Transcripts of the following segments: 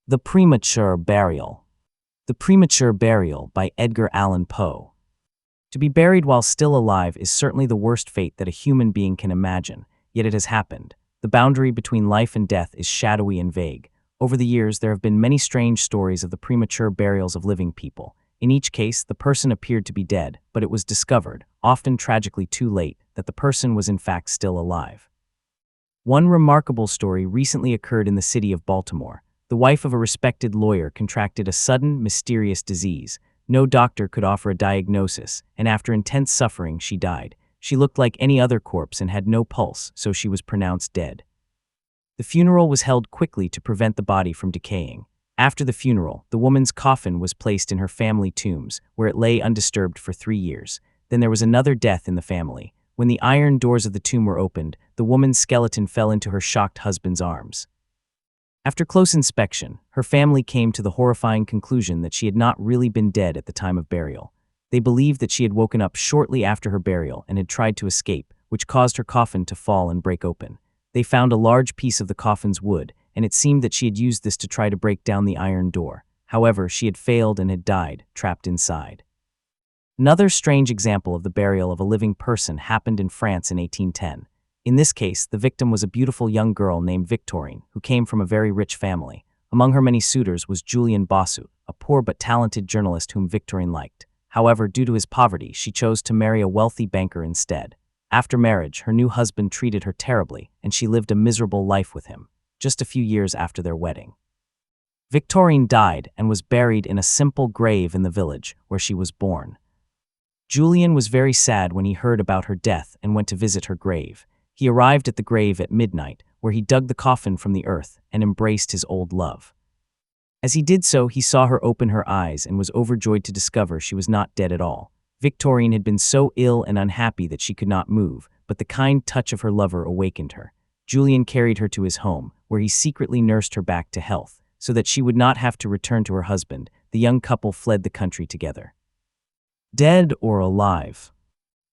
The Premature Burial. The Premature Burial by Edgar Allan Poe. To be buried while still alive is certainly the worst fate that a human being can imagine, yet it has happened. The boundary between life and death is shadowy and vague. Over the years, there have been many strange stories of the premature burials of living people. In each case, the person appeared to be dead, but it was discovered, often tragically too late, that the person was in fact still alive. One remarkable story recently occurred in the city of Baltimore. The wife of a respected lawyer contracted a sudden, mysterious disease. No doctor could offer a diagnosis, and after intense suffering, she died. She looked like any other corpse and had no pulse, so she was pronounced dead. The funeral was held quickly to prevent the body from decaying. After the funeral, the woman's coffin was placed in her family tombs, where it lay undisturbed for 3 years. Then there was another death in the family. When the iron doors of the tomb were opened, the woman's skeleton fell into her shocked husband's arms. After close inspection, her family came to the horrifying conclusion that she had not really been dead at the time of burial. They believed that she had woken up shortly after her burial and had tried to escape, which caused her coffin to fall and break open. They found a large piece of the coffin's wood, and it seemed that she had used this to try to break down the iron door. However, she had failed and had died, trapped inside. Another strange example of the burial of a living person happened in France in 1810. In this case, the victim was a beautiful young girl named Victorine, who came from a very rich family. Among her many suitors was Julien Bossuet, a poor but talented journalist whom Victorine liked. However, due to his poverty, she chose to marry a wealthy banker instead. After marriage, her new husband treated her terribly, and she lived a miserable life with him, just a few years after their wedding. Victorine died and was buried in a simple grave in the village where she was born. Julien was very sad when he heard about her death and went to visit her grave. He arrived at the grave at midnight, where he dug the coffin from the earth and embraced his old love. As he did so, he saw her open her eyes and was overjoyed to discover she was not dead at all. Victorine had been so ill and unhappy that she could not move, but the kind touch of her lover awakened her. Julien carried her to his home, where he secretly nursed her back to health. So that she would not have to return to her husband, the young couple fled the country together. Dead or alive?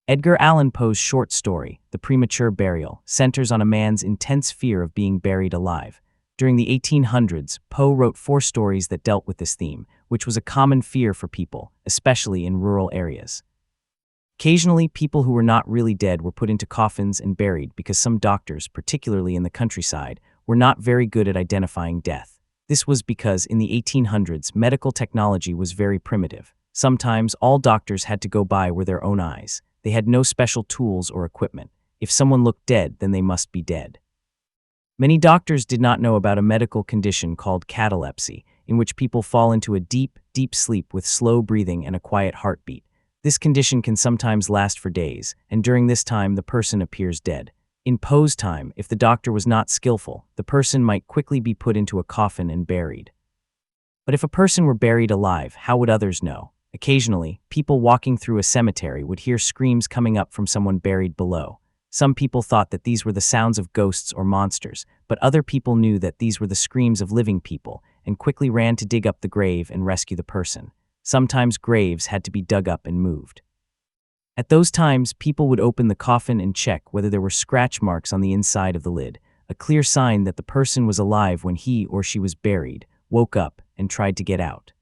Edgar Allan Poe's short story, The Premature Burial, centers on a man's intense fear of being buried alive. During the 1800s, Poe wrote 4 stories that dealt with this theme, which was a common fear for people, especially in rural areas. Occasionally, people who were not really dead were put into coffins and buried because some doctors, particularly in the countryside, were not very good at identifying death. This was because in the 1800s, medical technology was very primitive. Sometimes, all doctors had to go by with their own eyes. They had no special tools or equipment. If someone looked dead, then they must be dead. Many doctors did not know about a medical condition called catalepsy, in which people fall into a deep, deep sleep with slow breathing and a quiet heartbeat. This condition can sometimes last for days, and during this time the person appears dead. In Poe's time, if the doctor was not skillful, the person might quickly be put into a coffin and buried. But if a person were buried alive, how would others know? Occasionally, people walking through a cemetery would hear screams coming up from someone buried below. Some people thought that these were the sounds of ghosts or monsters, but other people knew that these were the screams of living people and quickly ran to dig up the grave and rescue the person. Sometimes graves had to be dug up and moved. At those times, people would open the coffin and check whether there were scratch marks on the inside of the lid, a clear sign that the person was alive when he or she was buried, woke up, and tried to get out.